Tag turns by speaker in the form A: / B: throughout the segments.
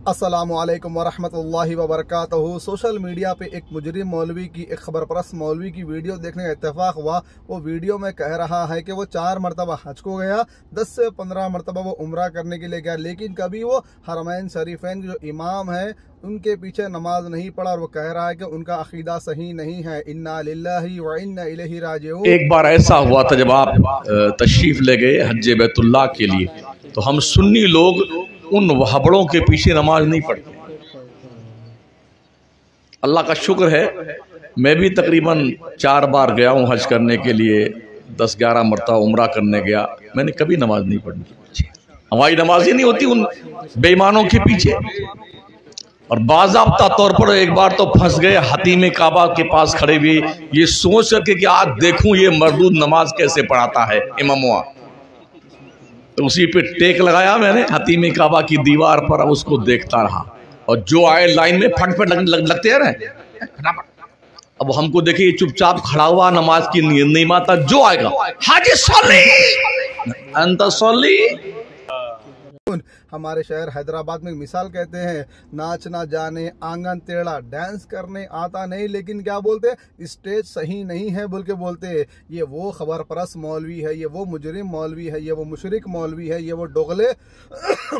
A: अस्सलामुअलैकुम वरहमतुल्लाहि वबरकातुहू। Social media पे एक मुजरिम मौलवी की, एक खबरपरस्त मौलवी की वीडियो देखने का इत्तेफाक हुआ। वो वीडियो में कह रहा है कि वो 4 मरतबा हज को गया, 10 से 15 मरतबा वो उम्रा करने के लिए गया, लेकिन कभी वो हरमैन शरीफैन के जो इमाम है उनके पीछे नमाज नहीं पढ़ा। और वो कह रहा है कि उनका अकीदा सही नहीं है। इन्ना लिल्लाहि व इन्ना इलैहि राजिऊन।
B: एक बार ऐसा हुआ था जब आप तशरीफ ले गए हज बैतुल्लाह के लिए, तो हम सुन्नी लोग उन वहाबड़ों के पीछे नमाज नहीं पढ़ते। अल्लाह का शुक्र है, मैं भी तकरीबन 4 बार गया हूँ हज करने के लिए, 10-11 मरतबा उम्रा करने गया, मैंने कभी नमाज नहीं पढ़ी। हमारी नमाज ही नहीं होती उन बेईमानों के पीछे। और बाज़ाब्ता तौर पर एक बार तो फंस गए, हतीम काबा के पास खड़े हुए ये सोच करके कि आज देखूं ये मरदूद नमाज कैसे पढ़ाता है इमामुआ। तो उसी पे टेक लगाया मैंने हतीम काबा की दीवार पर, अब उसको देखता रहा। और जो आए लाइन में फट फट लगते रहे। अब हमको देखिए चुपचाप खड़ा हुआ, नमाज की नीयत नहीं माता। जो आएगा हाजी सल्ली अंत सल्ली।
A: हमारे शहर हैदराबाद में मिसाल कहते हैं, नाचना जाने आंगन टेढ़ा, डांस करने आता नहीं, लेकिन क्या बोलते, स्टेज सही नहीं है बोल के बोलते। ये वो खबरपरस्त मौलवी है, ये वो मुजरिम मौलवी है, ये वो मुशरिक मौलवी है, ये वो डोगले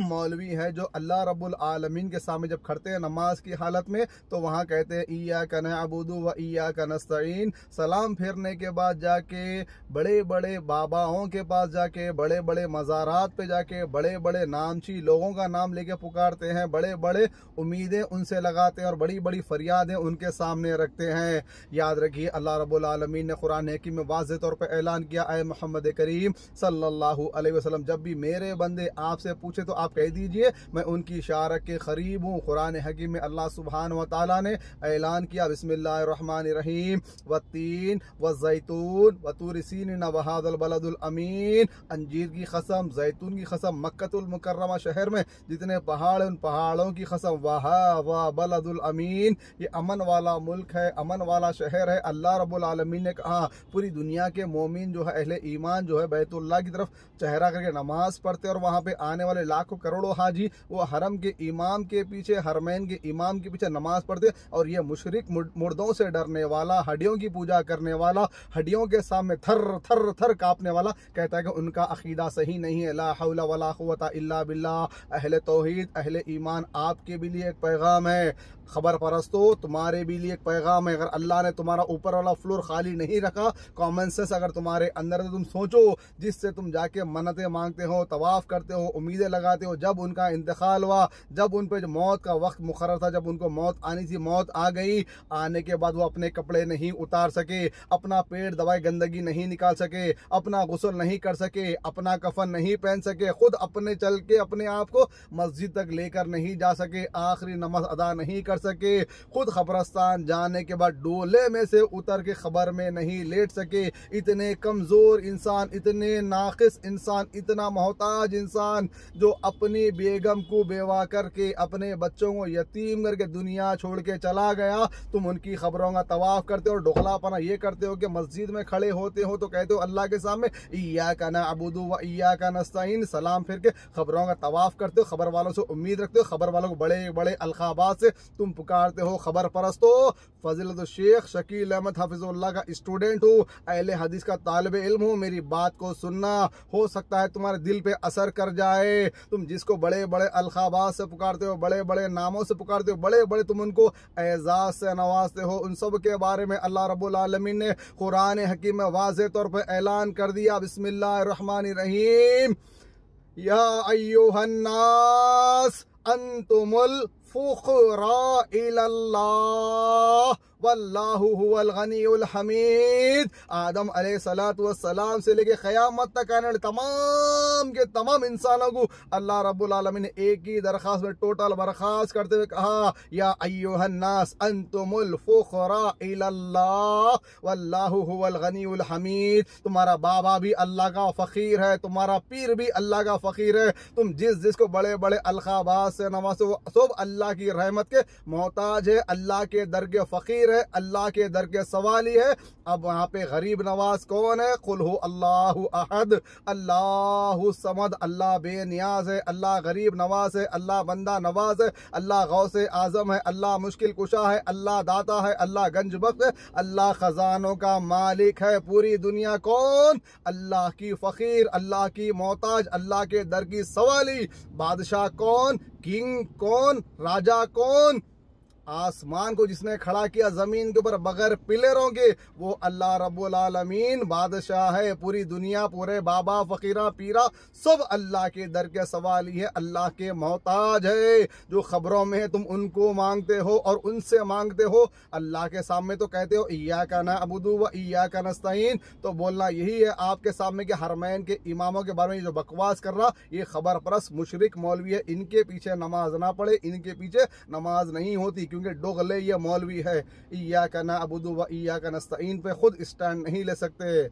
A: मौलवी है जो अल्लाह रब्बुल आलमीन के सामने जब खड़ते हैं नमाज की हालत में, तो वहाँ कहते हैं इय्याका नअबुदु व इय्याका नस्तईन। सलाम फेरने के बाद जाके बड़े बड़े बाबाओं के पास जाके, बड़े बड़े मज़ारात पे जाके, बड़े बड़े नामची लोगों का नाम लेके पुकारते हैं, बड़े बड़े उम्मीदें उनसे लगाते हैं और बड़ी बड़ी फरियादें उनके सामने रखते हैं। याद रखिए, अल्लाह रब्बुल आलमीन ने कुरान हकीम में वाज़ेह तौर पर ऐलान किया, ऐ मोहम्मद करीम सल्लल्लाहु अलैहि वसल्लम, जब भी मेरे बंदे आपसे पूछे तो आप कह दीजिए मैं उनकी शारक के करीब हूँ। कुरान हकीम में अल्लाह सुब्हानहु व तआला ने ऐलान किया, बिस्मिल्लाहिर्रहमानिर्रहीम, वत्तीन वज़ैतून वतूर सीनीन वहादल बलदुल अमीन। अंजीर की कसम, जैतून की कसम, मक्कतुल मुकर्रमा शहर में जितने पहाड़ हैं उन पहाड़ों की कसम, वहा बलदुल अमीन, ये अमन वाला मुल्क है, अमन वाला शहर है। अल्लाह रब्बुल आलमीन ने कहा पूरी दुनिया के मोमिन जो है, अहले ईमान जो है, बैतुल्लाह की तरफ चेहरा करके नमाज पढ़ते और वहाँ पे आने वाले लाखों करोड़ों हाजी वो हरम के इमाम के पीछे, हरमैन के इमाम के पीछे नमाज पढ़ते। और ये मुशरिक, मुर्दों से डरने वाला, हड्डियों की पूजा करने वाला, हड्डियों के सामने थर थर थर कांपने वाला, कहता है कि उनका अकीदा सही नहीं है। ला हौला वला कुव्वता इल्ला बिल्लाह। अहले तौहीद, अहले ईमान, आपके भी लिए एक पैगाम है, खबर परस्तों तुम्हारे भी लिए एक पैगाम है। अगर अल्लाह ने तुम्हारा ऊपर वाला फ्लोर खाली नहीं रखा, कॉमन सेंस अगर तुम्हारे अंदर है, तो तुम सोचो जिससे तुम जाके मन्नतें मांगते हो, तवाफ करते हो, उम्मीदें लगाते हो, जब उनका इंतकाल हुआ, जब उन पर मौत का वक्त मुकर्रर था, जब उनको मौत आनी थी, मौत आ गई, आने के बाद वो अपने कपड़े नहीं उतार सके, अपना पेट दवाई गंदगी नहीं निकाल सके, अपना गुस्ल नहीं कर सके, अपना कफन नहीं पहन सके, खुद अपने चल के अपने आप को मस्जिद तक लेकर नहीं जा सके, आखिरी नमाज अदा नहीं कर सके, खुद खबरस्तान जाने के बाद डोले में से उतर के खबर में नहीं लेट सके। इतने कमजोर इंसान, इतने नाकिस इंसान, इतना मोहताज इंसान जो अपनी बेगम को बेवा करके, अपने बच्चों को यतीम करके दुनिया छोड़ के चला गया, तुम उनकी खबरों का तवाफ करते हो और डोखलापना ये करते हो कि मस्जिद में खड़े होते हो तो कहते हो अल्लाह के सामने इय्याका नअबुदु व इय्याका नस्तईन, सलाम फिर के खबरों का तवाफ करते हो, खबर वालों से उम्मीद रखते हो, खबर वालों को बड़े बड़े अलखाबात से तुम पुकारते हो। खबर परस्तों, फजीलत शेख शकील अहमद हफिजुल्लाह का स्टूडेंट हूँ, अहले हदीस का तालिब इल्म हूँ। मेरी बात को सुनना, हो सकता है तुम्हारे दिल पे असर कर जाए। तुम जिसको बड़े बड़े अलखाबात से पुकारते हो, बड़े बड़े नामों से पुकारते हो, बड़े बड़े तुम उनको एजाज से नवाजते हो, उन सब के बारे में अल्लाह रब्बुल आलमीन ने कुरान हकीम में वाज़ेह तौर पर ऐलान कर दिया, बिस्मिल्लाहिर्रहमानिर्रहीम, या अय्युहन्नास अंतुमुल फुक़रा इलल्लाह वल्लाहु हुवल गनियुल हमीद। आदम अलैहिस्सलातु वस्सलाम से लेके क़यामत तक आने वाले तमाम के तमाम इंसानों को अल्लाह रब्बुल आलमीन ने एक ही दरखास्त में टोटल बर्खास्त करते हुए कहा, या अय्युहन्नास अंतुमुल फुक़रा इलल्लाह वल्लाहु हुवल गनियुल हमीद। तुम्हारा बाबा भी अल्लाह का फ़कीर है, तुम्हारा पीर भी अल्लाह का फ़कीर है, तुम जिसको बड़े बड़े अलखाबात से नवाजो, सब अल्लाह की रहमत के मोहताज है, अल्लाह के दर के फ़कीर है, अल्लाह के दर के सवाल ही है। अब वहाँ पे गरीब नवाज कौन है? कुल हु अल्लाहु अहद अल्लाहु समद, अल्लाह बेनियाज है, अल्लाह गरीब नवाज है, अल्लाह बंदा नवाज है, अल्लाह गौसे आजम है, अल्लाह मुश्किल कुशा है, अल्लाह दाता है, अल्लाह गंज बख्श है, अल्लाह खजानों का मालिक है। पूरी दुनिया कौन? अल्लाह की फकीर, अल्लाह की मोहताज, अल्लाह के दर की सवाली। बादशाह कौन? किंग कौन? राजा कौन? आसमान को जिसने खड़ा किया जमीन के ऊपर बगैर पिलरों के, वो अल्लाह रब्बुल आलमीन बादशाह है। पूरी दुनिया, पूरे बाबा फकीरा पीरा सब अल्लाह के दर के सवाल ही है, अल्लाह के मोहताज है। जो खबरों में है तुम उनको मांगते हो और उनसे मांगते हो, अल्लाह के सामने तो कहते हो इय्याका नअबुदु व इय्याका नस्तईन। तो बोलना यही है आपके सामने के हरमैन के इमामों के बारे में जो बकवास कर रहा, ये खबर परस मुशरिक मौलवी है। इनके पीछे नमाज ना पढ़े, इनके पीछे नमाज नहीं होती, क्योंकि डोगले ये मौलवी है। इय्याका नअबुदु व इय्याका नस्तईन पे खुद स्टैंड नहीं ले सकते।